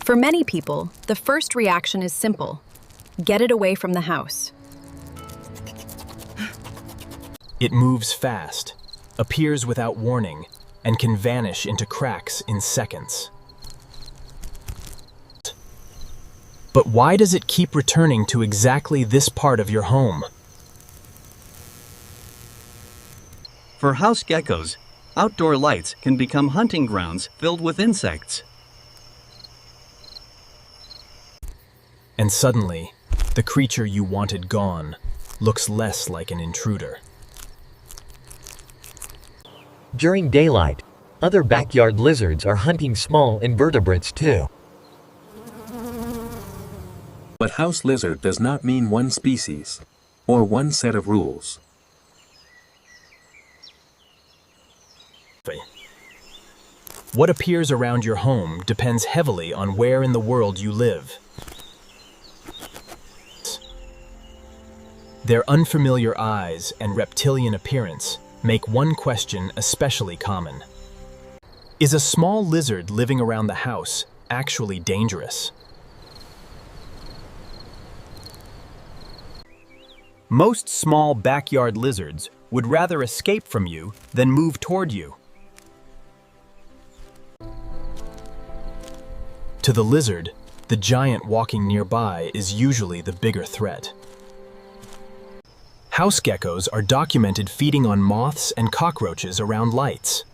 For many people, the first reaction is simple: get it away from the house. It moves fast, appears without warning, and can vanish into cracks in seconds. But why does it keep returning to exactly this part of your home? For house geckos, outdoor lights can become hunting grounds filled with insects. And suddenly, the creature you wanted gone looks less like an intruder. During daylight, other backyard lizards are hunting small invertebrates too. But house lizard does not mean one species, or one set of rules. What appears around your home depends heavily on where in the world you live. Their unfamiliar eyes and reptilian appearance make one question especially common. Is a small lizard living around the house actually dangerous? Most small backyard lizards would rather escape from you than move toward you. To the lizard, the giant walking nearby is usually the bigger threat. House geckos are documented feeding on moths and cockroaches around lights.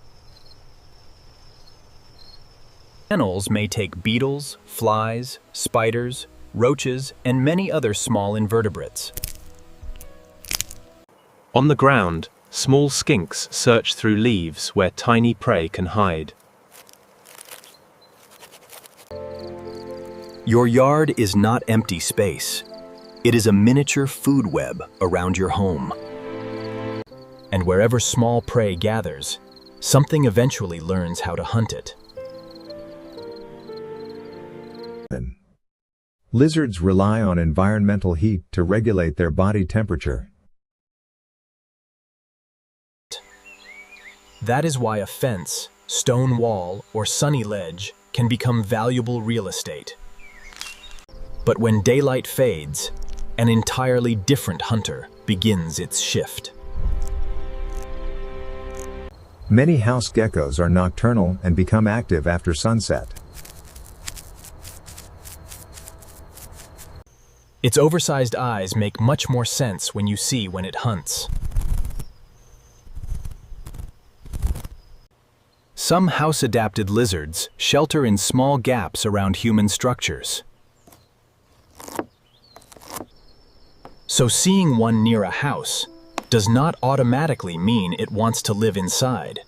Animals may take beetles, flies, spiders, roaches, and many other small invertebrates. On the ground, small skinks search through leaves where tiny prey can hide. Your yard is not empty space. It is a miniature food web around your home. And wherever small prey gathers, something eventually learns how to hunt it. Lizards rely on environmental heat to regulate their body temperature. That is why a fence, stone wall, or sunny ledge can become valuable real estate. But when daylight fades, an entirely different hunter begins its shift. Many house geckos are nocturnal and become active after sunset. Its oversized eyes make much more sense when you see when it hunts. Some house-adapted lizards shelter in small gaps around human structures. So seeing one near a house does not automatically mean it wants to live inside.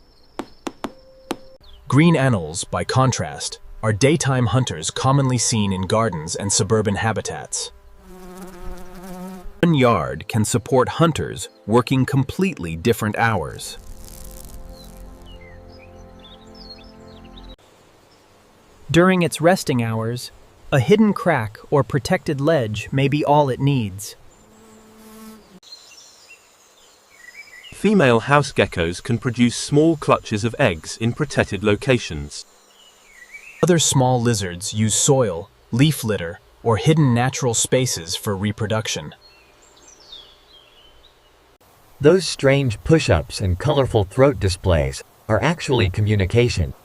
Green anoles, by contrast, are daytime hunters commonly seen in gardens and suburban habitats. One yard can support hunters working completely different hours. During its resting hours, a hidden crack or protected ledge may be all it needs. Female house geckos can produce small clutches of eggs in protected locations. Other small lizards use soil, leaf litter, or hidden natural spaces for reproduction. Those strange push-ups and colorful throat displays are actually communication.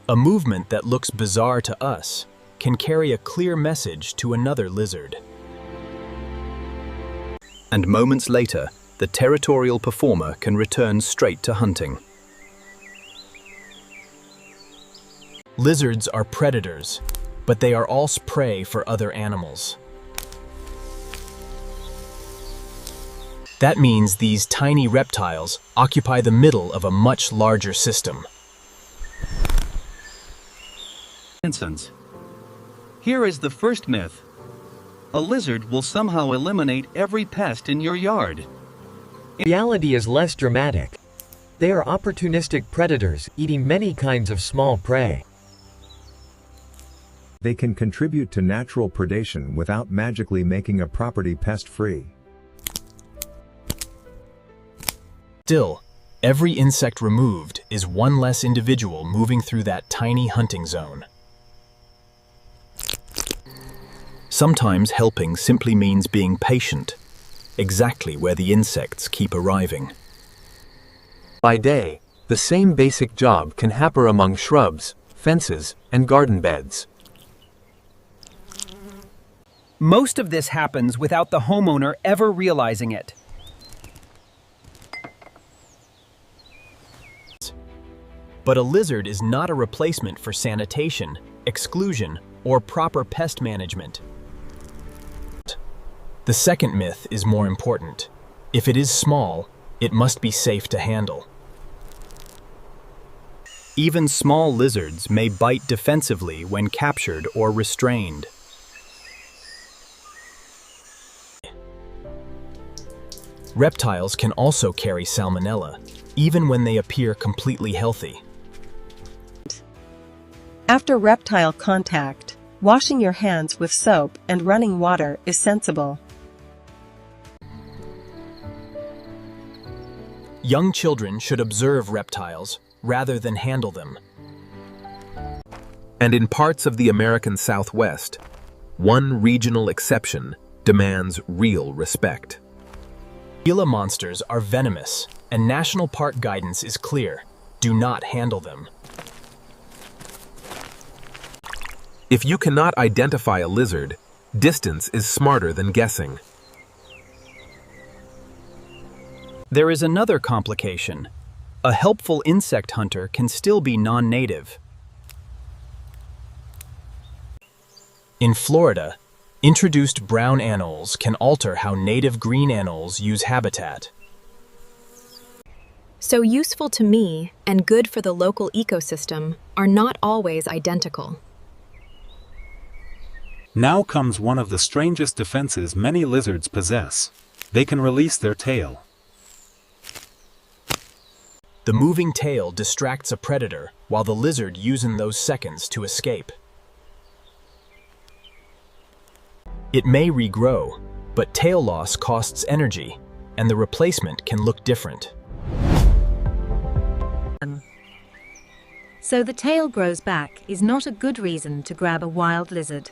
A movement that looks bizarre to us can carry a clear message to another lizard. And moments later, the territorial performer can return straight to hunting. Lizards are predators, but they are also prey for other animals. That means these tiny reptiles occupy the middle of a much larger system. Instance. Here is the first myth. A lizard will somehow eliminate every pest in your yard. Reality is less dramatic. They are opportunistic predators eating many kinds of small prey. They can contribute to natural predation without magically making a property pest-free. Still, Every insect removed is one less individual moving through that tiny hunting zone. Sometimes helping simply means being patient, exactly where the insects keep arriving. By day, the same basic job can happen among shrubs, fences, and garden beds. Most of this happens without the homeowner ever realizing it. But a lizard is not a replacement for sanitation, exclusion, or proper pest management. The second myth is more important. If it is small, it must be safe to handle. Even small lizards may bite defensively when captured or restrained. Reptiles can also carry salmonella, even when they appear completely healthy. After reptile contact, washing your hands with soap and running water is sensible. Young children should observe reptiles rather than handle them. And in parts of the American Southwest, one regional exception demands real respect. Gila monsters are venomous, and national park guidance is clear. Do not handle them. If you cannot identify a lizard, distance is smarter than guessing. There is another complication. A helpful insect hunter can still be non-native. In Florida, introduced brown anoles can alter how native green anoles use habitat. So useful to me and good for the local ecosystem are not always identical. Now comes one of the strangest defenses many lizards possess. They can release their tail. The moving tail distracts a predator while the lizard uses those seconds to escape. It may regrow, but tail loss costs energy, and the replacement can look different. So the tail grows back is not a good reason to grab a wild lizard.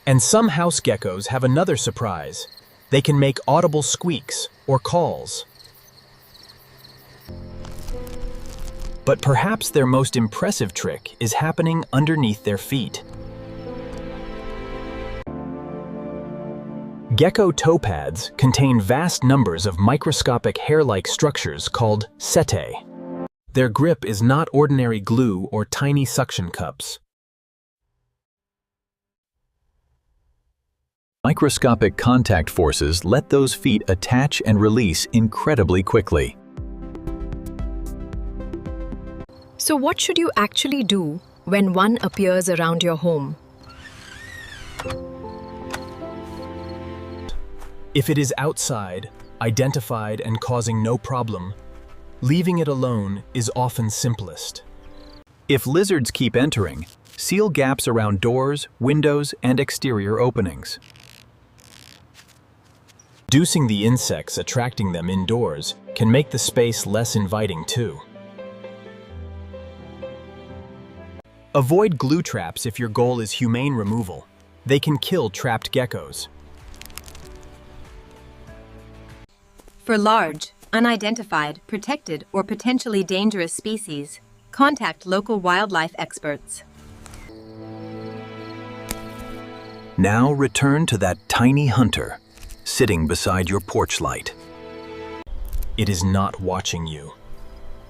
And some house geckos have another surprise. They can make audible squeaks or calls. But perhaps their most impressive trick is happening underneath their feet. Gecko toe pads contain vast numbers of microscopic hair-like structures called setae. Their grip is not ordinary glue or tiny suction cups. Microscopic contact forces let those feet attach and release incredibly quickly. So what should you actually do when one appears around your home? If it is outside, identified and causing no problem, leaving it alone is often simplest. If lizards keep entering, seal gaps around doors, windows, and exterior openings. Reducing the insects attracting them indoors can make the space less inviting too. Avoid glue traps if your goal is humane removal. They can kill trapped geckos. For large, unidentified, protected, or potentially dangerous species, contact local wildlife experts. Now return to that tiny hunter sitting beside your porch light. It is not watching you.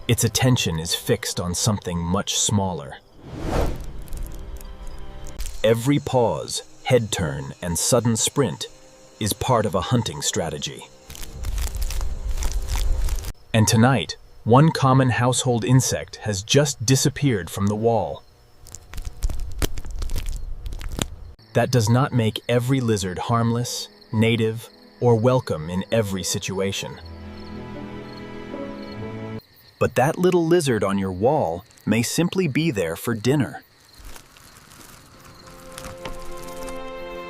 Its attention is fixed on something much smaller. Every pause, head turn, and sudden sprint is part of a hunting strategy. And tonight, one common household insect has just disappeared from the wall. That does not make every lizard harmless, native, or welcome in every situation. But that little lizard on your wall may simply be there for dinner.